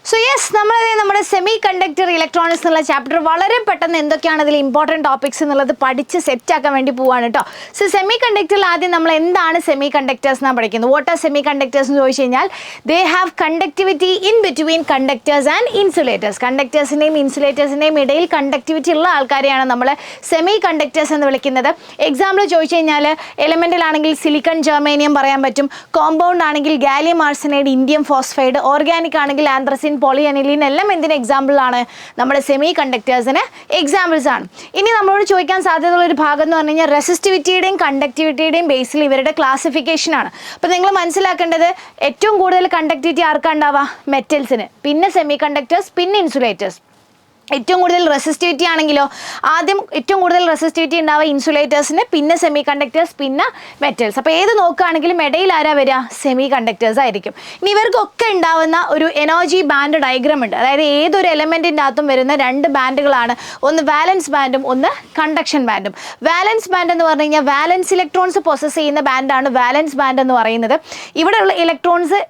So yes, നമ്മുടെ semi conductor electronics എന്നുള്ള chapter വളരെ പെട്ടെന്ന് എന്തൊക്കെയാണ് അതിൽ ഇമ്പോർട്ടൻറ്റ് ടോപ്പിക്സ് എന്നുള്ളത് പഠിച്ച് സെറ്റാക്കാൻ വേണ്ടി പോവാണ് കേട്ടോ. സോ സെമി കണ്ടക്ടറിൽ ആദ്യം നമ്മൾ എന്താണ് സെമി കണ്ടക്ടേഴ്സ് എന്നാണ് പഠിക്കുന്നത്. വാട്ട് ആർ സെമി കണ്ടക്ടേഴ്സ് എന്ന് ചോദിച്ചു കഴിഞ്ഞാൽ they have conductivity in between conductors and insulators. കണ്ടക്ടേഴ്സിൻ്റെയും ഇൻസുലേറ്റേഴ്സിൻ്റെയും ഇടയിൽ കണ്ടക്ടിവിറ്റി ഉള്ള ആൾക്കാരെയാണ് നമ്മൾ സെമി കണ്ടക്ടേഴ്സ് എന്ന് വിളിക്കുന്നത്. എക്സാമ്പിൾ ചോദിച്ചു കഴിഞ്ഞാൽ എലമെൻ്റലാണെങ്കിൽ സിലിക്കൺ ജെർമേനിയം പറയാൻ പറ്റും, കോമ്പൗണ്ട് ആണെങ്കിൽ gallium arsenide indium phosphide, organic ആണെങ്കിൽ ആന്ത്രസിൻ പോളിയനിലിൻ എല്ലാം എന്തിന് എക്സാമ്പിളാണ്, നമ്മുടെ സെമി കണ്ടക്ടേഴ്സിന് എക്സാമ്പിൾസ് ആണ്. ഇനി നമ്മളോട് ചോദിക്കാൻ സാധ്യതയുള്ള ഒരു ഭാഗം എന്ന് പറഞ്ഞു കഴിഞ്ഞാൽ റെസിസ്റ്റിവിറ്റിയുടെയും കണ്ടക്ടിവിറ്റിയുടെയും ബേസിൽ ഇവരുടെ ക്ലാസിഫിക്കേഷൻ ആണ്. അപ്പോൾ നിങ്ങൾ മനസ്സിലാക്കേണ്ടത് ഏറ്റവും കൂടുതൽ കണ്ടക്ടിവിറ്റി ആർക്കാണ് ഉണ്ടാവുക, മെറ്റൽസിന്, പിന്നെ സെമി കണ്ടക്ടേഴ്സ്, പിന്നെ ഇൻസുലേറ്റേഴ്സ്. ഏറ്റവും കൂടുതൽ റെസിസ്റ്റിവിറ്റി ആണെങ്കിലോ ആദ്യം ഏറ്റവും കൂടുതൽ റെസിസ്റ്റിവിറ്റി ഉണ്ടാവുക ഇൻസുലേറ്റേഴ്സിന്, പിന്നെ സെമി കണ്ടക്ടേഴ്സ്, പിന്നെ മെറ്റൽസ്. അപ്പോൾ ഏത് നോക്കുകയാണെങ്കിലും ഇടയിൽ ആരാ വരിക, സെമി കണ്ടക്ടേഴ്സ് ആയിരിക്കും. ഇനി ഇവർക്കൊക്കെ ഉണ്ടാവുന്ന ഒരു എനർജി ബാൻഡ് ഡയഗ്രാം ഉണ്ട്. അതായത് ഏതൊരു എലമെൻറ്റിൻ്റെ അകത്തും വരുന്ന രണ്ട് ബാൻഡുകളാണ്, ഒന്ന് വാലൻസ് ബാൻഡും ഒന്ന് കണ്ടക്ഷൻ ബാൻഡും. വാലൻസ് ബാൻഡ് എന്ന് പറഞ്ഞു കഴിഞ്ഞാൽ വാലൻസ് ഇലക്ട്രോൺസ് പൊസസ് ചെയ്യുന്ന ബാൻഡാണ് വാലൻസ് ബാൻഡ് എന്ന് പറയുന്നത്. ഇവിടെയുള്ള ഇലക്ട്രോൺസ്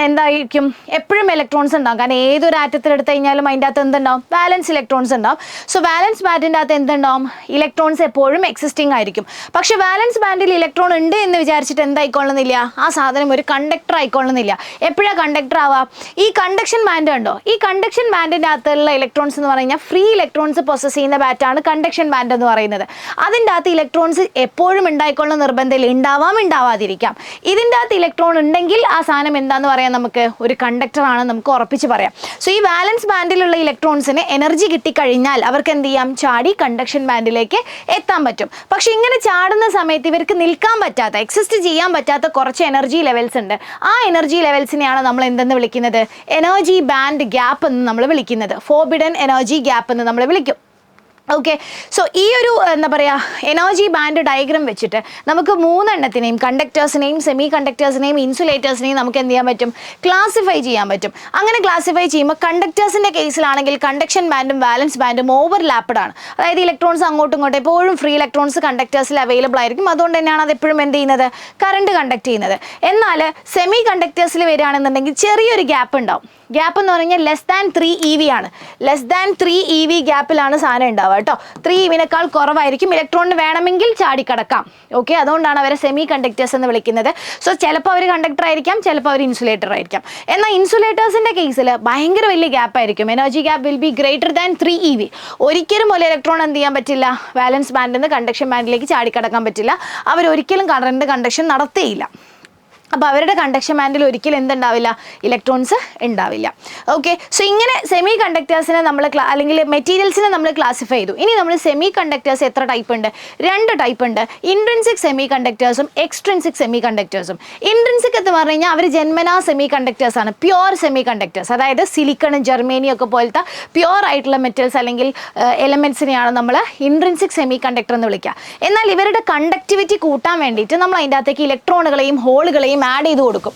എന്തായിരിക്കും, എപ്പോഴും ഇലക്ട്രോൺസ് ഉണ്ടാകും. കാരണം ഏതൊരു ആറ്റത്തിൽ എടുത്തു കഴിഞ്ഞാലും അതിൻ്റെ അകത്ത് എന്തുണ്ടാവും, വാലൻസ് ഇലക്ട്രോൺസ് ഉണ്ടാവും. സോ വാലൻസ് ബാൻഡിൻ്റെ അകത്ത് എന്തുണ്ടാവും, ഇലക്ട്രോൺസ് എപ്പോഴും എക്സിസ്റ്റിംഗ് ആയിരിക്കും. പക്ഷെ വാലൻസ് ബാൻഡിൽ ഇലക്ട്രോൺ ഉണ്ട് എന്ന് വിചാരിച്ചിട്ട് എന്തായിക്കൊള്ളുന്നില്ല, ആ സാധനം ഒരു കണ്ടക്ടർ ആയിക്കൊള്ളുന്നില്ല. എപ്പോഴാണ് കണ്ടക്ടർ ആവുക, ഈ കണ്ടക്ഷൻ ബാൻഡ് ഉണ്ടോ, ഈ കണ്ടക്ഷൻ ബാൻഡിൻ്റെ അകത്തുള്ള ഇലക്ട്രോൺസ് എന്ന് പറഞ്ഞാൽ ഫ്രീ ഇലക്ട്രോൺസ് പൊസസ് ചെയ്യുന്ന ബാറ്റാണ് കണ്ടക്ഷൻ ബാൻഡ് എന്ന് പറയുന്നത്. അതിൻ്റെ അകത്ത് ഇലക്ട്രോൺസ് എപ്പോഴും ഉണ്ടായിക്കൊള്ളുന്ന നിർബന്ധമില്ല, ഉണ്ടാവാം ഉണ്ടാവാതിരിക്കാം. ഇതിൻ്റെ അകത്ത് ഇലക്ട്രോൺ ഉണ്ടെങ്കിൽ ആ സാധനം എന്താണെന്ന് പറയാം, നമുക്ക് ഒരു കണ്ടക്ടർ ആണ് നമുക്ക് ഉറപ്പിച്ച് പറയാം. സോ ഈ വാലൻസ് ബാൻഡിലുള്ള ഇലക്ട്രോൺസിന് എനർജി കിട്ടിക്കഴിഞ്ഞാൽ അവർക്ക് എന്ത് ചെയ്യാം, ചാടി കണ്ടക്ഷൻ ബാൻഡിലേക്ക് എത്താൻ പറ്റും. പക്ഷെ ഇങ്ങനെ ചാടുന്ന സമയത്ത് ഇവർക്ക് നിൽക്കാൻ പറ്റാത്ത, എക്സിസ്റ്റ് ചെയ്യാൻ പറ്റാത്ത കുറച്ച് എനർജി ലെവൽസ് ഉണ്ട്. ആ എനർജി ലെവൽസിനെയാണ് നമ്മൾ എന്തെന്ന് വിളിക്കുന്നത്, എനർജി ബാൻഡ് ഗ്യാപ്പ് എന്ന് നമ്മൾ വിളിക്കുന്നത്. ഫോർബിഡൻ എനർജി ഗ്യാപ്പ് എന്ന് നമ്മൾ വിളിക്കും. ഓക്കെ, സോ ഈ ഒരു എന്താ പറയുക എനർജി ബാൻഡ് ഡയഗ്രാം വെച്ചിട്ട് നമുക്ക് മൂന്നെണ്ണത്തിനെയും, കണ്ടക്ടേഴ്സിനെയും സെമി കണ്ടക്ടേഴ്സിനെയും ഇൻസുലേറ്റേഴ്സിനെയും നമുക്ക് എന്ത് ചെയ്യാൻ പറ്റും, ക്ലാസിഫൈ ചെയ്യാൻ പറ്റും. അങ്ങനെ ക്ലാസിഫൈ ചെയ്യുമ്പോൾ കണ്ടക്ടേഴ്സിൻ്റെ കേസിലാണെങ്കിൽ കണ്ടക്ഷൻ ബാൻഡും വാലൻസ് ബാൻഡും ഓവർലാപ്പ്ഡ് ആണ്. അതായത് ഇലക്ട്രോൺസ് അങ്ങോട്ടും ഇങ്ങോട്ടും എപ്പോഴും ഫ്രീ ഇലക്ട്രോൺസ് കണ്ടക്ടേഴ്സിൽ അവൈലബിൾ ആയിരിക്കും. അതുകൊണ്ട് തന്നെയാണ് അത് എപ്പോഴും എന്ത് ചെയ്യുന്നത്, കറണ്ട് കണ്ടക്ട് ചെയ്യുന്നത്. എന്നാൽ സെമി കണ്ടക്ടേഴ്സിൽ വരികയാണെന്നുണ്ടെങ്കിൽ ചെറിയൊരു ഗ്യാപ്പ് ഉണ്ടാവും. ഗ്യാപ്പ് എന്ന് പറഞ്ഞാൽ ലെസ് ദാൻ 3 EV ആണ്. ലെസ് ദാൻ 3 EV ഗ്യാപ്പിലാണ് സാധനം ഉണ്ടാവുക കേട്ടോ. 3 EVനേക്കാൾ കുറവായിരിക്കും. ഇലക്ട്രോണിന് വേണമെങ്കിൽ ചാടിക്കടക്കാം. ഓക്കെ, അതുകൊണ്ടാണ് അവരെ സെമി കണ്ടക്ടേഴ്സ് എന്ന് വിളിക്കുന്നത്. സോ ചിലപ്പോൾ അവർ കണ്ടക്ടർ ആയിരിക്കാം, ചിലപ്പോൾ അവർ ഇൻസുലേറ്റർ ആയിരിക്കാം. എന്നാൽ ഇൻസുലേറ്റേഴ്സിൻ്റെ കേസിൽ ഭയങ്കര വലിയ ഗ്യാപ്പ് ആയിരിക്കും. Energy gap will be greater than 3 EV. ഒരിക്കലും ഒരു ഇലക്ട്രോൺ എന്ത് ചെയ്യാൻ പറ്റില്ല, വാലൻസ് ബാൻഡിൽ നിന്ന് കണ്ടക്ഷൻ ബാൻഡിലേക്ക് ചാടിക്കടക്കാൻ പറ്റില്ല. അവരൊരിക്കലും കറണ്ട് കണ്ടക്ഷൻ നടത്തേയില്ല. അപ്പോൾ അവരുടെ കണ്ടക്ഷൻ ബാൻഡിൽ ഒരിക്കലും എന്തുണ്ടാവില്ല, ഇലക്ട്രോൺസ് ഉണ്ടാവില്ല. ഓക്കെ, സോ ഇങ്ങനെ സെമി കണ്ടക്ടേഴ്സിനെ നമ്മൾ അല്ലെങ്കിൽ മെറ്റീരിയൽസിനെ നമ്മൾ ക്ലാസിഫൈ ചെയ്തു. ഇനി നമ്മൾ സെമി കണ്ടക്ടേഴ്സ് എത്ര ടൈപ്പ് ഉണ്ട്, 2 ടൈപ്പ് ഉണ്ട്. ഇൻട്രിൻസിക് സെമി കണ്ടക്ടേഴ്സും എക്സ്ട്രിൻസിക് സെമി കണ്ടക്ടേഴ്സും. ഇൻട്രിൻസിക് എന്ന് പറഞ്ഞു കഴിഞ്ഞാൽ അവർ ജന്മനാ സെമി കണ്ടക്ടേഴ്സ് ആണ്, പ്യുവർ സെമി കണ്ടക്ടേഴ്സ്. അതായത് സിലിക്കൺ ജെർമേനിയം ഒക്കെ പോലത്തെ പ്യുവർ ആയിട്ടുള്ള മെറ്റൽസ് അല്ലെങ്കിൽ എലമെൻസിനെയാണ് നമ്മൾ ഇൻട്രിൻസിക് സെമി കണ്ടക്ടർ എന്ന് വിളിക്കുക. എന്നാൽ ഇവരുടെ കണ്ടക്ടിവിറ്റി കൂട്ടാൻ വേണ്ടിയിട്ട് നമ്മൾ അതിൻ്റെ അകത്തേക്ക് ഇലക്ട്രോണുകളെയും ഹോളുകളെയും ആഡ് ചെയ്ത് കൊടുക്കും.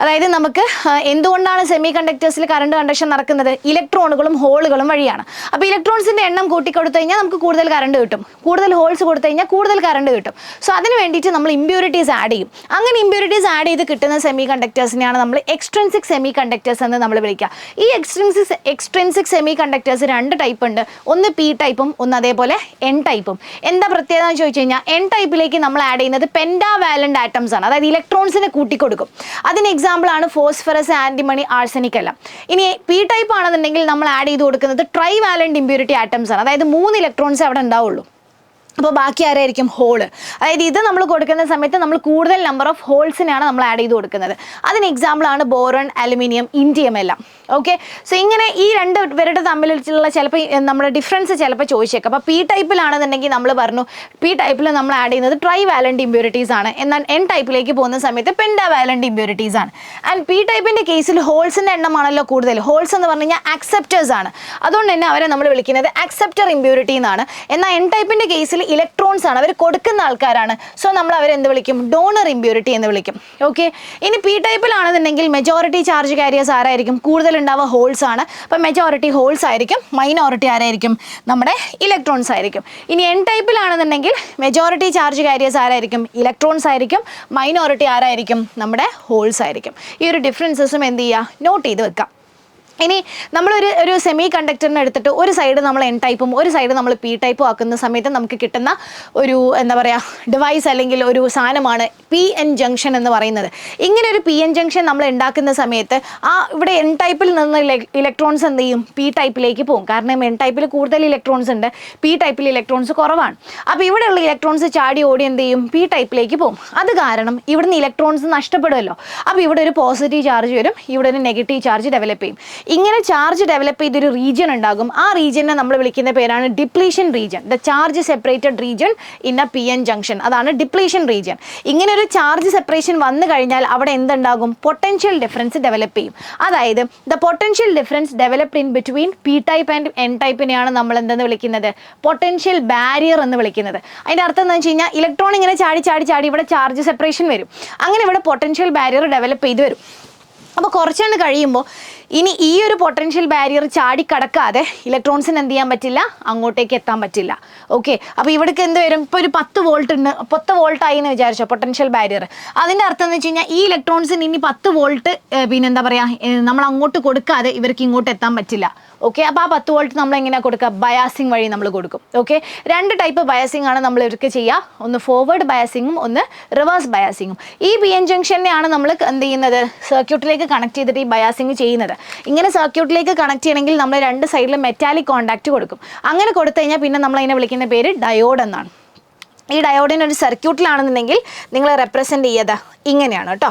അതായത് നമുക്ക് എന്തുകൊണ്ടാണ് സെമി കണ്ടക്ടേഴ്സിൽ കറണ്ട് കണ്ടക്ഷൻ നടക്കുന്നത്, ഇലക്ട്രോണുകളും ഹോളുകളും വഴിയാണ്. അപ്പോൾ ഇലക്ട്രോൺസിൻ്റെ എണ്ണം കൂട്ടിക്കൊടുത്തു കഴിഞ്ഞാൽ നമുക്ക് കൂടുതൽ കറണ്ട് കിട്ടും, കൂടുതൽ ഹോൾസ് കൊടുത്തു കഴിഞ്ഞാൽ കൂടുതൽ കറണ്ട് കിട്ടും. സോ അതിന് വേണ്ടിയിട്ട് നമ്മൾ ഇമ്പ്യൂരിറ്റീസ് ആഡ് ചെയ്യും. അങ്ങനെ ഇമ്പ്യൂരിറ്റീസ് ആഡ് ചെയ്ത് കിട്ടുന്ന സെമി കണ്ടക്ടേഴ്സിനെയാണ് നമ്മൾ എക്സ്ട്രിൻസിക് സെമി കണ്ടക്ടേഴ്സ് എന്ന് നമ്മൾ വിളിക്കുക. ഈ എക്സ്ട്രിൻസിക് സെമി കണ്ടക്ടേഴ്സ് 2 ടൈപ്പ് ഉണ്ട്. ഒന്ന് P ടൈപ്പും ഒന്ന് അതേപോലെ N ടൈപ്പും. എന്താ പ്രത്യേകത എന്ന് ചോദിച്ചു കഴിഞ്ഞാൽ N ടൈപ്പിലേക്ക് നമ്മൾ ആഡ് ചെയ്യുന്നത് പെൻഡാവാലന്റ് ആറ്റംസ് ആണ്. അതായത് ഇലക്ട്രോൺസിനെ കൂട്ടിക്കൊടുക്കും. അതിന് എക്സാമ്പിൾ ആണ് ഫോസ്ഫറസ്, ആന്റിമണി, ആർസനിക് എല്ലാം. ഇനി P ടൈപ്പ് ആണെന്നുണ്ടെങ്കിൽ നമ്മൾ ആഡ് ചെയ്ത് കൊടുക്കുന്നത് ട്രൈ വാലന്റ് ഇമ്പ്യൂരിറ്റി ആറ്റംസ് ആണ്. അതായത് 3 ഇലക്ട്രോൺസ് അവിടെ ഉണ്ടാവുള്ളൂ. അപ്പോൾ ബാക്കി ആരായിരിക്കും, ഹോള്. അതായത് ഇത് നമ്മൾ കൊടുക്കുന്ന സമയത്ത് നമ്മൾ കൂടുതൽ നമ്പർ ഓഫ് ഹോൾസിനെയാണ് നമ്മൾ ആഡ് ചെയ്ത് കൊടുക്കുന്നത്. അതിന് എക്സാമ്പിളാണ് ബോറോൺ, അലുമിനിയം, ഇൻഡിയം എല്ലാം. ഓക്കെ, സോ ഇങ്ങനെ ഈ 2 പേരുടെ തമ്മിലുള്ള ചിലപ്പോൾ നമ്മുടെ ഡിഫറൻസ് ചിലപ്പോൾ ചോദിച്ചേക്കാം. അപ്പോൾ P ടൈപ്പിലാണെന്നുണ്ടെങ്കിൽ നമ്മൾ പറഞ്ഞു P ടൈപ്പിൽ നമ്മൾ ആഡ് ചെയ്യുന്നത് ട്രൈ വാലന്റ് ഇമ്പ്യൂരിറ്റീസ് ആണ്. എന്നാൽ N ടൈപ്പിലേക്ക് പോകുന്ന സമയത്ത് പെൻഡാവാലന്റ് ഇമ്പ്യൂരിറ്റീസ് ആണ്. ആൻഡ് P ടൈപ്പിൻ്റെ കേസിൽ ഹോൾസിൻ്റെ എണ്ണമാണല്ലോ കൂടുതൽ. ഹോൾസ് എന്ന് പറഞ്ഞു കഴിഞ്ഞാൽ ആക്സെപ്റ്റേഴ്സ് ആണ്. അതുകൊണ്ട് തന്നെ അവരെ നമ്മൾ വിളിക്കുന്നത് ആക്സെപ്റ്റർ ഇമ്പ്യൂരിറ്റി എന്നാണ്. എന്നാൽ N ടൈപ്പിൻ്റെ കേസിൽ ഇലക്ട്രോൺസ് ആണ്, അവർ കൊടുക്കുന്ന ആൾക്കാരാണ്. സോ നമ്മൾ അവരെന്ത് വിളിക്കും, ഡോണർ ഇമ്പ്യൂരിറ്റി എന്ന് വിളിക്കും. ഓക്കെ, ഇനി P ടൈപ്പിലാണെന്നുണ്ടെങ്കിൽ മെജോറിറ്റി ചാർജ് കാരിയേഴ്സ് ആരായിരിക്കും, കൂടുതൽ ഉണ്ടാവുക ഹോൾസ് ആണ്. അപ്പോൾ മെജോറിറ്റി ഹോൾസ് ആയിരിക്കും, മൈനോറിറ്റി ആരായിരിക്കും, നമ്മുടെ ഇലക്ട്രോൺസ് ആയിരിക്കും. ഇനി N ടൈപ്പിലാണെന്നുണ്ടെങ്കിൽ മെജോറിറ്റി ചാർജ് കാരിയേഴ്സ് ആരായിരിക്കും, ഇലക്ട്രോൺസ് ആയിരിക്കും, മൈനോറിറ്റി ആരായിരിക്കും, നമ്മുടെ ഹോൾസ് ആയിരിക്കും. ഈ ഒരു ഡിഫറൻസസും എന്ത് ചെയ്യുക, നോട്ട് ചെയ്ത് വെക്കാം. ഇനി നമ്മളൊരു സെമി കണ്ടക്ടറിനെ എടുത്തിട്ട് ഒരു സൈഡ് നമ്മൾ എൻ ടൈപ്പും ഒരു സൈഡ് നമ്മൾ പി ടൈപ്പും ആക്കുന്ന സമയത്ത് നമുക്ക് കിട്ടുന്ന ഒരു എന്താ പറയുക ഡിവൈസ് അല്ലെങ്കിൽ ഒരു സാധനമാണ് പി എൻ ജംഗ്ഷൻ എന്ന് പറയുന്നത്. ഇങ്ങനെ ഒരു പി എൻ ജംഗ്ഷൻ നമ്മൾ ഉണ്ടാക്കുന്ന സമയത്ത് ഇവിടെ എൻ ടൈപ്പിൽ നിന്ന് ഇലക്ട്രോൺസ് എന്ത് ചെയ്യും, പി ടൈപ്പിലേക്ക് പോകും. കാരണം എൻ ടൈപ്പിൽ കൂടുതൽ ഇലക്ട്രോൺസ് ഉണ്ട്, പി ടൈപ്പിൽ ഇലക്ട്രോൺസ് കുറവാണ്. അപ്പോൾ ഇവിടെയുള്ള ഇലക്ട്രോൺസ് ചാടി ഓടി എന്ത് ചെയ്യും, പി ടൈപ്പിലേക്ക് പോകും. അത് കാരണം ഇവിടുന്ന് ഇലക്ട്രോൺസ് നഷ്ടപ്പെടുമല്ലോ. അപ്പോൾ ഇവിടെ ഒരു പോസിറ്റീവ് ചാർജ് വരും, ഇവിടെ ഒരു നെഗറ്റീവ് ചാർജ് ഡെവലപ്പ് ചെയ്യും. ഇങ്ങനെ ചാർജ് ഡെവലപ്പ് ചെയ്തൊരു റീജിയൻ ഉണ്ടാകും. ആ റീജിയനെ നമ്മൾ വിളിക്കുന്ന പേരാണ് depletion region. The charge separated region in A P N junction, അതാണ് ഡിപ്ലീഷൻ റീജിയൻ. ഇങ്ങനെ ഒരു ചാർജ് സെപ്പറേഷൻ വന്നു കഴിഞ്ഞാൽ അവിടെ എന്തുണ്ടാകും, പൊട്ടൻഷ്യൽ ഡിഫറൻസ് ഡെവലപ്പ് ചെയ്യും. അതായത് the potential difference developed in between P type and N ടൈപ്പിനെയാണ് നമ്മൾ എന്തെന്ന് വിളിക്കുന്നത്, പൊട്ടൻഷ്യൽ ബാരിയർ എന്ന് വിളിക്കുന്നത്. അതിൻ്റെ അർത്ഥം എന്താണെന്ന് വെച്ച് കഴിഞ്ഞാൽ ഇലക്ട്രോൺ ഇങ്ങനെ ചാടി ചാടി ചാടി ഇവിടെ ചാർജ് സെപ്പറേഷൻ വരും. അങ്ങനെ ഇവിടെ പൊട്ടൻഷ്യൽ ബാരിയർ ഡെവലപ്പ് ചെയ്ത് വരും. അപ്പോൾ കുറച്ചുകൊണ്ട് കഴിയുമ്പോൾ ഇനി ഈ ഒരു പൊട്ടൻഷ്യൽ ബാരിയർ ചാടിക്കടക്കാതെ ഇലക്ട്രോൺസിന് എന്ത് ചെയ്യാൻ പറ്റില്ല, അങ്ങോട്ടേക്ക് എത്താൻ പറ്റില്ല. ഓക്കെ, അപ്പോൾ ഇവിടേക്ക് എന്ത് വരും, ഇപ്പോൾ ഒരു 10 വോൾട്ട് ഉണ്ട്, 10 വോൾട്ടായി എന്ന് വിചാരിച്ചോ പൊട്ടൻഷ്യൽ ബാരിയർ. അതിൻ്റെ അർത്ഥം എന്ന് വെച്ച് കഴിഞ്ഞാൽ ഈ ഇലക്ട്രോൺസിന് ഇനി 10 വോൾട്ട് പിന്നെന്താ പറയുക നമ്മൾ അങ്ങോട്ട് കൊടുക്കാതെ ഇവർക്ക് ഇങ്ങോട്ട് എത്താൻ പറ്റില്ല. ഓക്കെ, അപ്പോൾ ആ 10 വോൾട്ട് നമ്മൾ എങ്ങനെയാണ് കൊടുക്കുക, ബയാസിങ് വഴി നമ്മൾ കൊടുക്കും. ഓക്കെ, 2 ടൈപ്പ് ബയാസിങ് ആണ് നമ്മൾ ഇവർക്ക് ചെയ്യുക, ഒന്ന് ഫോർവേഡ് ബയാസിങ്ങും ഒന്ന് റിവേഴ്സ് ബയാസിങ്ങും. ഈ പി എൻ ജംഗ്ഷനെയാണ് നമ്മൾ എന്ത് ചെയ്യുന്നത്, സർക്യൂട്ടിലേക്ക് കണക്ട് ചെയ്തിട്ട് ഈ ബയാസിങ് ചെയ്യുന്നത്. ഇങ്ങനെ സർക്യൂട്ടിലേക്ക് കണക്ട് ചെയ്യണമെങ്കിൽ നമ്മൾ 2 സൈഡിലും മെറ്റാലിക് കോണ്ടാക്ട് കൊടുക്കും. അങ്ങനെ കൊടുത്തു കഴിഞ്ഞാൽ പിന്നെ നമ്മൾ അതിനെ വിളിക്കുന്ന പേര് ഡയോഡ് എന്നാണ്. ഈ ഡയോഡിന് ഒരു സർക്യൂട്ടിലാണെന്നുണ്ടെങ്കിൽ നിങ്ങൾ റെപ്രസെൻറ്റ് ചെയ്യത് ഇങ്ങനെയാണ് കേട്ടോ.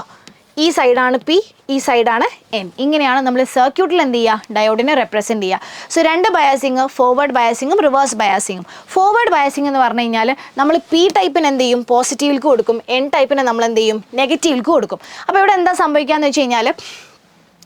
ഈ സൈഡാണ് പി, ഈ സൈഡാണ് എൻ. ഇങ്ങനെയാണ് നമ്മൾ സർക്യൂട്ടിൽ എന്ത് ചെയ്യുക, ഡയോഡിനെ റെപ്രസെൻറ്റ് ചെയ്യുക. സോ 2 ബയാസിങ്, ഫോർവേഡ് ബയാസിങ്ങും റിവേഴ്സ് ബയാസിങ്ങും. ഫോർവേഡ് ബയാസിങ് എന്ന് പറഞ്ഞു കഴിഞ്ഞാൽ നമ്മൾ പി ടൈപ്പിന് എന്ത് ചെയ്യും, പോസിറ്റീവിലേക്ക് കൊടുക്കും, എൻ ടൈപ്പിന് നമ്മൾ എന്ത് ചെയ്യും, നെഗറ്റീവിലേക്ക് കൊടുക്കും. അപ്പോൾ ഇവിടെ എന്താ സംഭവിക്കുകയെന്ന് വെച്ച് കഴിഞ്ഞാൽ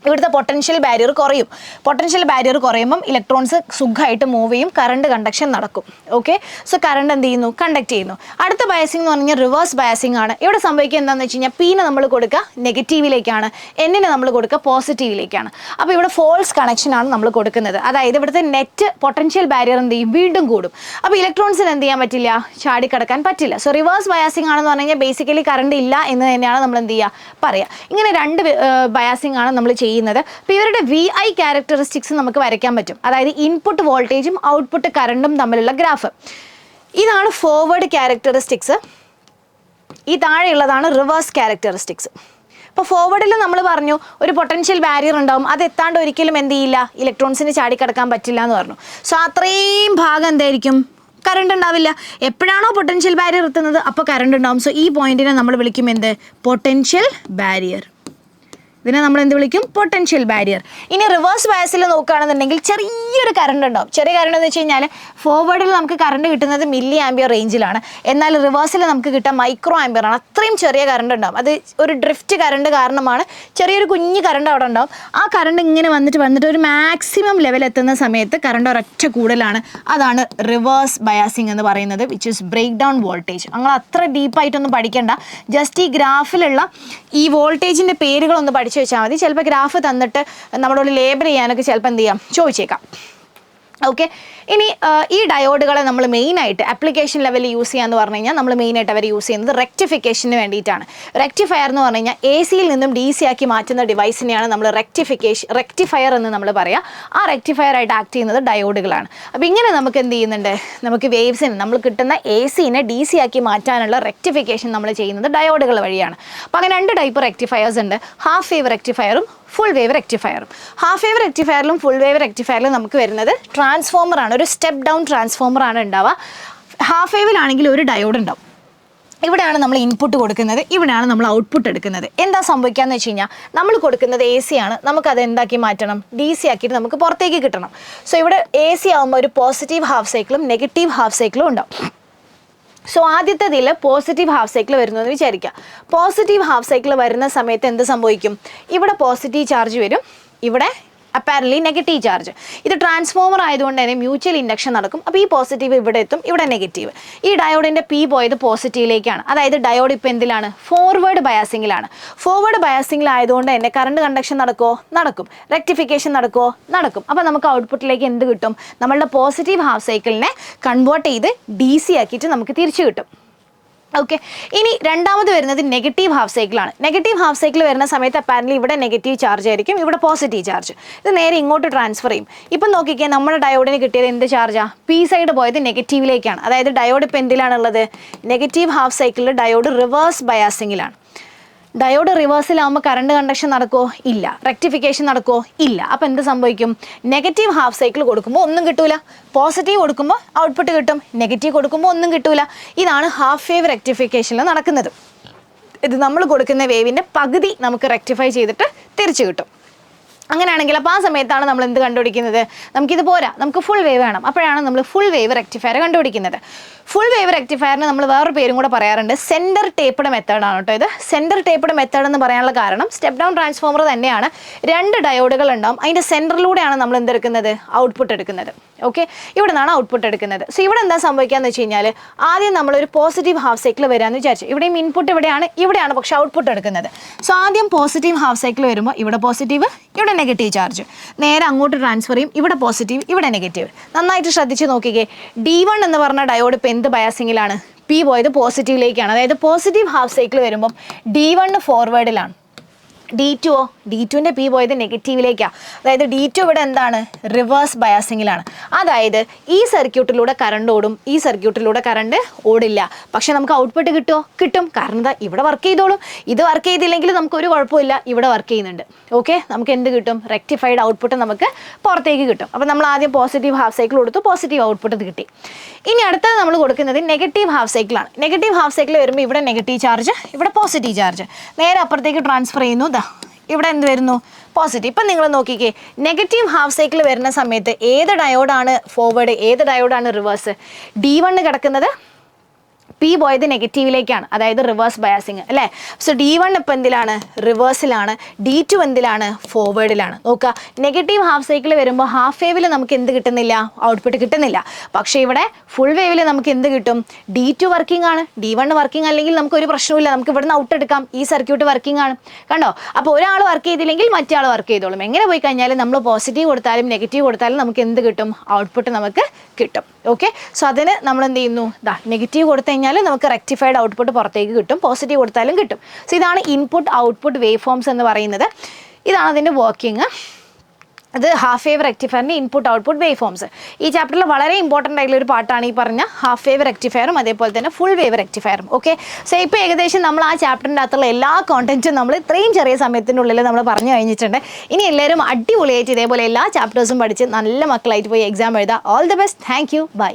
ഇവിടുത്തെ പൊട്ടൻഷ്യൽ ബാരിയർ കുറയും. പൊട്ടൻഷ്യൽ ബാരിയർ കുറയുമ്പം ഇലക്ട്രോൺസ് സുഖമായിട്ട് മൂവ് ചെയ്യും, കറണ്ട് കണ്ടക്ഷൻ നടക്കും. ഓക്കെ, സോ കറണ്ട് എന്ത് ചെയ്യുന്നു, കണ്ടക്ട് ചെയ്യുന്നു. അടുത്ത ബയാസിംഗ് എന്ന് പറഞ്ഞാൽ റിവേഴ്സ് ബയാസിംഗ് ആണ്. ഇവിടെ സംഭവിക്കുക എന്താണെന്ന് വെച്ച് കഴിഞ്ഞാൽ പീനെ നമ്മൾ കൊടുക്കുക നെഗറ്റീവിലേക്കാണ്, എന്നിനെ നമ്മൾ കൊടുക്കുക പോസിറ്റീവിലേക്കാണ്. അപ്പോൾ ഇവിടെ ഫോൾസ് കണക്ഷനാണ് നമ്മൾ കൊടുക്കുന്നത്. അതായത് ഇവിടുത്തെ നെറ്റ് പൊട്ടൻഷ്യൽ ബാരിയർ എന്ത് ചെയ്യും, വീണ്ടും കൂടും. അപ്പോൾ ഇലക്ട്രോൺസിന് എന്ത് ചെയ്യാൻ പറ്റില്ല, ചാടിക്കടക്കാൻ പറ്റില്ല. സോ റിവേഴ്സ് ബയാസിംഗ് ആണെന്ന് പറഞ്ഞു കഴിഞ്ഞാൽ ബേസിക്കലി കറണ്ട് ഇല്ല എന്ന് തന്നെയാണ് നമ്മൾ എന്ത് ചെയ്യുക, പറയുക. ഇങ്ങനെ 2 ബയാസിംഗ് ആണ് നമ്മൾ ചെയ്യുന്നത്. അപ്പോൾ ഇവരുടെ VI ക്യാരക്ടറിസ്റ്റിക്സ് നമുക്ക് വരയ്ക്കാൻ പറ്റും. അതായത് ഇൻപുട്ട് വോൾട്ടേജും ഔട്ട്പുട്ട് കറണ്ടും തമ്മിലുള്ള ഗ്രാഫ്. ഇതാണ് ഫോർവേഡ് ക്യാരക്ടറിസ്റ്റിക്സ്. ഈ താഴെയുള്ളതാണ് റിവേഴ്സ് ക്യാരക്ടറിസ്റ്റിക്സ്. ഇപ്പോൾ ഫോർവേഡിൽ നമ്മൾ പറഞ്ഞു ഒരു പൊട്ടൻഷ്യൽ ബാരിയർ ഉണ്ടാവും, അത് എത്താണ്ട് ഒരിക്കലും എന്ത് ചെയ്യില്ല, ഇലക്ട്രോൺസിന് ചാടിക്കടക്കാൻ പറ്റില്ല എന്ന് പറഞ്ഞു. സോ അത്രയും ഭാഗം എന്തായിരിക്കും, കറണ്ട് ഉണ്ടാവില്ല. എപ്പോഴാണോ പൊട്ടൻഷ്യൽ ബാരിയർ എത്തുന്നത് അപ്പോൾ കറണ്ട് ഉണ്ടാവും. സോ ഈ പോയിന്റിനെ നമ്മൾ വിളിക്കും എന്ത്, പൊട്ടൻഷ്യൽ ബാരിയർ. ഇതിനെ നമ്മൾ എന്ത് വിളിക്കും, പൊട്ടൻഷ്യൽ ബാരിയർ. ഇനി റിവേഴ്സ് ബയാസിൽ നോക്കുകയാണെന്നുണ്ടെങ്കിൽ ചെറിയൊരു കറണ്ട് ഉണ്ടാവും. ചെറിയ കറണ്ട് എന്ന് വെച്ച് കഴിഞ്ഞാൽ ഫോർവേഡിൽ നമുക്ക് കറണ്ട് കിട്ടുന്നത് മില്ലി ആംബിയർ റേഞ്ചിലാണ്, എന്നാൽ റിവേഴ്സിൽ നമുക്ക് കിട്ടുക മൈക്രോ ആംബിയർ ആണ്. അത്രയും ചെറിയ കറണ്ട് ഉണ്ടാവും. അത് ഒരു ഡ്രിഫ്റ്റ് കറണ്ട് കാരണമാണ് ചെറിയൊരു കുഞ്ഞ് കറണ്ട് അവിടെ ഉണ്ടാവും. ആ കറണ്ട് ഇങ്ങനെ വന്നിട്ട് ഒരു മാക്സിമം ലെവൽ എത്തുന്ന സമയത്ത് കറണ്ട് ഒരൊറ്റ കൂടുതലാണ്. അതാണ് റിവേഴ്സ് ബയാസിങ് എന്ന് പറയുന്നത്, which is break down voltage. നിങ്ങൾ അത്ര ഡീപ്പായിട്ടൊന്നും പഠിക്കേണ്ട, ജസ്റ്റ് ഈ ഗ്രാഫിലുള്ള ഈ വോൾട്ടേജിൻ്റെ പേരുകളൊന്ന് പഠിച്ചു വെച്ചാൽ മതി. ചിലപ്പോൾ ഗ്രാഫ് തന്നിട്ട് നമ്മളോട് ലേബൽ ചെയ്യാനൊക്കെ ചിലപ്പോൾ എന്ത് ചെയ്യാം, ചോദിച്ചേക്കാം. ഓക്കെ, ഇനി ഈ ഡയോഡുകളെ നമ്മൾ മെയിനായിട്ട് ആപ്ലിക്കേഷൻ ലെവലിൽ യൂസ് ചെയ്യാന്ന് പറഞ്ഞു കഴിഞ്ഞാൽ നമ്മൾ മെയിനായിട്ട് അവർ യൂസ് ചെയ്യുന്നത് റെക്ടിഫിക്കേഷന് വേണ്ടിയിട്ടാണ്. റെക്ടിഫയർ എന്ന് പറഞ്ഞു കഴിഞ്ഞാൽ AC-യിൽ നിന്നും DC ആക്കി മാറ്റുന്ന ഡിവൈസിനെയാണ് നമ്മൾ റെക്ടിഫയർ എന്ന് നമ്മൾ പറയുക. ആ റെക്ടിഫയർ ആയിട്ട് ആക്ട് ചെയ്യുന്നത് ഡയോഡുകളാണ്. അപ്പോൾ ഇങ്ങനെ നമുക്ക് എന്ത് ചെയ്യുന്നുണ്ട്, നമുക്ക് വേവ്സിന് നമ്മൾ കിട്ടുന്ന AC-നെ DC ആക്കി മാറ്റാനുള്ള റെക്ടിഫിക്കേഷൻ നമ്മൾ ചെയ്യുന്നത് ഡയോഡുകൾ വഴിയാണ്. അപ്പോൾ അങ്ങനെ 2 ടൈപ്പ് റെക്ടിഫയേഴ്സ് ഉണ്ട്, ഹാഫ് വേവ് റെക്ടിഫയറും ഫുൾ വേവ് റെക്ടിഫയറും. ഹാഫ് വേവ് റെക്ടിഫയറിലും ഫുൾ വേവ് റെക്ടിഫയറിലും നമുക്ക് വരുന്നത് ട്രാൻസ്ഫോമറാണ്, ഒരു സ്റ്റെപ്പ് ഡൗൺ ട്രാൻസ്ഫോമറാണ് ഉണ്ടാവുക. ഹാഫ് വേവിലാണെങ്കിൽ ഒരു ഡയോഡ് ഉണ്ടാവും. ഇവിടെയാണ് നമ്മൾ ഇൻപുട്ട് കൊടുക്കുന്നത്, ഇവിടെയാണ് നമ്മൾ ഔട്ട്പുട്ട് എടുക്കുന്നത്. എന്താ സംഭവിക്കാന്ന് വെച്ച് കഴിഞ്ഞാൽ നമ്മൾ കൊടുക്കുന്നത് AC ആണ്, നമുക്കത് എന്താക്കി മാറ്റണം, DC ആക്കിയിട്ട് നമുക്ക് പുറത്തേക്ക് കിട്ടണം. സോ ഇവിടെ AC ആകുമ്പോൾ ഒരു പോസിറ്റീവ് ഹാഫ് സൈക്കിളും നെഗറ്റീവ് ഹാഫ് സൈക്കിളും ഉണ്ടാവും. സോ ആദ്യത്തേതിൽ പോസിറ്റീവ് ഹാഫ് സൈക്കിൾ വരുന്നതെന്ന് വിചാരിക്കുക. പോസിറ്റീവ് ഹാഫ് സൈക്കിൾ വരുന്ന സമയത്ത് എന്ത് സംഭവിക്കും, ഇവിടെ പോസിറ്റീവ് ചാർജ് വരും, ഇവിടെ അപ്പാരൻ്റ്ലി നെഗറ്റീവ് ചാർജ്. ഇത് ട്രാൻസ്ഫോമർ ആയതുകൊണ്ട് തന്നെ മ്യൂച്വൽ ഇൻഡക്ഷൻ നടക്കും. അപ്പോൾ ഈ പോസിറ്റീവ് ഇവിടെ എത്തും, ഇവിടെ നെഗറ്റീവ്. ഈ ഡയോഡിൻ്റെ P പോയത് പോസിറ്റീവിലേക്കാണ്. അതായത് ഡയോഡ് ഇപ്പോൾ എന്തിലാണ്, ഫോർവേഡ് ബയാസിങ്ങിലാണ്. ഫോർവേഡ് ബയാസിങ്ങിലായതുകൊണ്ട് തന്നെ കറണ്ട് കണ്ടക്ഷൻ നടക്കുമോ, നടക്കും. റെക്ടിഫിക്കേഷൻ നടക്കുമോ, നടക്കും. അപ്പോൾ നമുക്ക് ഔട്ട്പുട്ടിലേക്ക് എന്ത് കിട്ടും, നമ്മളുടെ പോസിറ്റീവ് ഹാഫ് സൈക്കിളിനെ കൺവേർട്ട് ചെയ്ത് DC ആക്കിയിട്ട് നമുക്ക് തിരിച്ചു കിട്ടും. ഓക്കെ, ഇനി രണ്ടാമത് വരുന്നത് നെഗറ്റീവ് ഹാഫ് സൈക്കിളാണ്. നെഗറ്റീവ് ഹാഫ് സൈക്കിൾ വരുന്ന സമയത്ത് അപ്പാരൻ്റ്ലി ഇവിടെ നെഗറ്റീവ് ചാർജ് ആയിരിക്കും, ഇവിടെ പോസിറ്റീവ് ചാർജ്. ഇത് നേരെ ഇങ്ങോട്ട് ട്രാൻസ്ഫർ ചെയ്യും. ഇപ്പം നോക്കിക്കേ, നമ്മുടെ ഡയോഡിന് കിട്ടിയത് എന്ത് ചാർജാണ്? പി സൈഡ് പോയത് നെഗറ്റീവിലേക്കാണ്. അതായത് ഡയോഡ് ഇപ്പം എന്തിലാണുള്ളത്? നെഗറ്റീവ് ഹാഫ് സൈക്കിളിൽ ഡയോഡ് റിവേഴ്സ് ബയാസിങ്ങിലാണ്. ഡയോഡ് റിവേഴ്സിലാകുമ്പോൾ കറണ്ട് കണ്ടക്ഷൻ നടക്കുമോ? ഇല്ല. റെക്ടിഫിക്കേഷൻ നടക്കുമോ? ഇല്ല. അപ്പോൾ എന്ത് സംഭവിക്കും? നെഗറ്റീവ് ഹാഫ് സൈക്കിൾ കൊടുക്കുമ്പോൾ ഒന്നും കിട്ടൂല. പോസിറ്റീവ് കൊടുക്കുമ്പോൾ ഔട്ട്പുട്ട് കിട്ടും, നെഗറ്റീവ് കൊടുക്കുമ്പോൾ ഒന്നും കിട്ടൂല. ഇതാണ് ഹാഫ് വേവ് റെക്ടിഫിക്കേഷനിൽ നടക്കുന്നത്. ഇത് നമ്മൾ കൊടുക്കുന്ന വേവിൻ്റെ പകുതി നമുക്ക് റെക്ടിഫൈ ചെയ്തിട്ട് തിരിച്ചു കിട്ടും. അങ്ങനെയാണെങ്കിൽ അപ്പോൾ ആ സമയത്താണ് നമ്മൾ എന്ത് കണ്ടുപിടിക്കുന്നത്? നമുക്കിത് പോരാ, നമുക്ക് ഫുൾ വേവ് വേണം. അപ്പോഴാണ് നമ്മൾ ഫുൾ വേവ് റെക്ടിഫയർ കണ്ടുപിടിക്കുന്നത്. ഫുൾ വേവ് റെക്ടിഫയറിന് നമ്മൾ വേറൊരു പേരും കൂടെ പറയാറുണ്ട്, സെൻറ്റർ ടേപ്പ്ഡ് മെത്തേഡാണ് കേട്ടോ. ഇത് സെൻറ്റർ ടേപ്പ്ഡ് മെത്തേഡ് എന്ന് പറയാനുള്ള കാരണം സ്റ്റെപ്പ് ഡൗൺ ട്രാൻസ്ഫോമർ തന്നെയാണ്. 2 ഡയോഡുകൾ ഉണ്ടാവും, അതിൻ്റെ സെൻറ്ററിലൂടെയാണ് നമ്മൾ എന്തെടുക്കുന്നത്? ഔട്ട്പുട്ട് എടുക്കുന്നത്. ഓക്കെ, ഇവിടെ നിന്നാണ് ഔട്ട്പുട്ട് എടുക്കുന്നത്. സോ ഇവിടെ എന്താ സംഭവിക്കാന്ന് വെച്ച് കഴിഞ്ഞാൽ, ആദ്യം നമ്മളൊരു പോസിറ്റീവ് ഹാഫ് സൈക്കിൾ വരാമെന്ന് വിചാരിച്ചു. ഇവിടെയും ഇൻപുട്ട് ഇവിടെയാണ് പക്ഷേ ഔട്ട്പുട്ട് എടുക്കുന്നത്. സോ ആദ്യം പോസിറ്റീവ് ഹാഫ് സൈക്കിൾ വരുമ്പോൾ ഇവിടെ പോസിറ്റീവ്, ഇവിടെ നെഗറ്റീവ് ചാർജ്, നേരെ അങ്ങോട്ട് ട്രാൻസ്ഫർ ചെയ്യും. ഇവിടെ പോസിറ്റീവ്, ഇവിടെ നെഗറ്റീവ്. നന്നായിട്ട് ശ്രദ്ധിച്ച് നോക്കിക്കേ, D1 എന്ന് പറഞ്ഞ ഡയോഡ് ഇപ്പം എന്ത് ബയാസിങ്ങിലാണ്? പി പോയത് പോസിറ്റീവിലേക്കാണ്. അതായത് പോസിറ്റീവ് ഹാഫ് സൈക്കിൾ വരുമ്പം D1 ഫോർവേഡിലാണ്. D2 D2ൻ്റെ പി പോയത് നെഗറ്റീവിലേക്കാണ്. അതായത് D2 ഇവിടെ എന്താണ്? റിവേഴ്സ് ബയാസിങ്ങിലാണ്. അതായത് ഈ സർക്യൂട്ടിലൂടെ കറണ്ട് ഓടും, ഈ സർക്യൂട്ടിലൂടെ കറണ്ട് ഓടില്ല. പക്ഷെ നമുക്ക് ഔട്ട്പുട്ട് കിട്ടുമോ? കിട്ടും. കാരണം എന്താ? ഇവിടെ വർക്ക് ചെയ്തോളും. ഇത് വർക്ക് ചെയ്തില്ലെങ്കിൽ നമുക്ക് ഒരു കുഴപ്പമില്ല, ഇവിടെ വർക്ക് ചെയ്യുന്നുണ്ട്. ഓക്കെ, നമുക്ക് എന്ത് കിട്ടും? റെക്ടിഫൈഡ് ഔട്ട്പുട്ട് നമുക്ക് പുറത്തേക്ക് കിട്ടും. അപ്പോൾ നമ്മൾ ആദ്യം പോസിറ്റീവ് ഹാഫ് സൈക്കിൾ കൊടുത്തു, പോസിറ്റീവ് ഔട്ട്പുട്ട് കിട്ടി. ഇനി അടുത്തത് നമ്മൾ കൊടുക്കുന്നത് നെഗറ്റീവ് ഹാഫ് സൈക്കിളാണ്. നെഗറ്റീവ് ഹാഫ് സൈക്കിൾ വരുമ്പോൾ ഇവിടെ നെഗറ്റീവ് ചാർജ്, ഇവിടെ പോസിറ്റീവ് ചാർജ്, നേരെ അപ്പുറത്തേക്ക് ട്രാൻസ്ഫർ ചെയ്യുന്നു. ഇവിടെ എന്ത് വരുന്നു? പോസിറ്റീവ്. ഇപ്പം നിങ്ങൾ നോക്കിക്കേ, നെഗറ്റീവ് ഹാഫ് സൈക്കിൾ വരുന്ന സമയത്ത് ഏത് ഡയോഡാണ് ഫോർവേഡ്, ഏത് ഡയോഡാണ് റിവേഴ്സ്? D1 കിടക്കുന്നത് പി പോയത് നെഗറ്റീവിലേക്കാണ്, അതായത് റിവേഴ്സ് ബയാസിങ് അല്ലേ. സോ D1 ഇപ്പം എന്തിലാണ്? റിവേഴ്സിലാണ്. D2 എന്തിലാണ്? ഫോർവേഡിലാണ്. നോക്കുക, നെഗറ്റീവ് ഹാഫ് സൈക്കിൾ വരുമ്പോൾ ഹാഫ് വേവിൽ നമുക്ക് എന്ത് കിട്ടുന്നില്ല? ഔട്ട്പുട്ട് കിട്ടുന്നില്ല. പക്ഷേ ഇവിടെ ഫുൾ വേവിൽ നമുക്ക് എന്ത് കിട്ടും? D2 വർക്കിംഗ് ആണ്. D1 വർക്കിംഗ് അല്ലെങ്കിൽ നമുക്കൊരു പ്രശ്നമില്ല, നമുക്ക് ഇവിടുന്ന് ഔട്ട് എടുക്കാം. ഈ സർക്യൂട്ട് വർക്കിംഗ് ആണ്. കണ്ടോ? അപ്പോൾ ഒരാൾ വർക്ക് ചെയ്തില്ലെങ്കിൽ മറ്റേ വർക്ക് ചെയ്തോളും. എങ്ങനെ പോയി കഴിഞ്ഞാലും നമ്മൾ പോസിറ്റീവ് കൊടുത്താലും നെഗറ്റീവ് കൊടുത്താലും നമുക്ക് എന്ത് കിട്ടും? ഔട്ട്പുട്ട് നമുക്ക് കിട്ടും. ഓക്കെ, സോ അതിന് നമ്മൾ എന്ത് ചെയ്യുന്നു? നെഗറ്റീവ് കൊടുത്തു കഴിഞ്ഞാൽ നമുക്ക് റെക്ടിഫൈഡ് ഔട്ട്പുട്ട് പുറത്തേക്ക് കിട്ടും, പോസിറ്റീവ് കൊടുത്താലും കിട്ടും. സോ ഇതാണ് ഇൻപുട്ട് ഔട്ട്പുട്ട് വേവ് ഫോംസ് എന്ന് പറയുന്നത്. ഇതാണ് അതിൻ്റെ വർക്കിംഗ്. അത് ഹാഫ് വേവ് റെക്ടിഫയറിൻ്റെ ഇൻപുട്ട് ഔട്ട്പുട്ട് വേവ് ഫോംസ്. ഈ ചാപ്റ്ററിൽ വളരെ ഇമ്പോർട്ടൻ്റ് ആയിട്ടുള്ള ഒരു പാർട്ടാണ് ഈ പറഞ്ഞ ഹാഫ് വേവ് റെക്ടിഫയറും അതേപോലെ തന്നെ ഫുൾ വേവ് റെക്ടിഫയറും. ഓക്കെ, സോ ഇപ്പോൾ ഏകദേശം നമ്മൾ ആ ചാപ്റ്ററിൻ്റെ അകത്തുള്ള എല്ലാ കോണ്ടന്റും നമ്മൾ ഇത്രയും ചെറിയ സമയത്തിനുള്ളിൽ നമ്മൾ പറഞ്ഞു കഴിഞ്ഞിട്ടുണ്ട്. ഇനി എല്ലാവരും അടിപൊളിയായിട്ട് ഇതേപോലെ എല്ലാ ചാപ്റ്റേഴ്സും പഠിച്ച് നല്ല മക്കളായിട്ട് പോയി എക്സാം എഴുതുക. All the best. Thank you. By.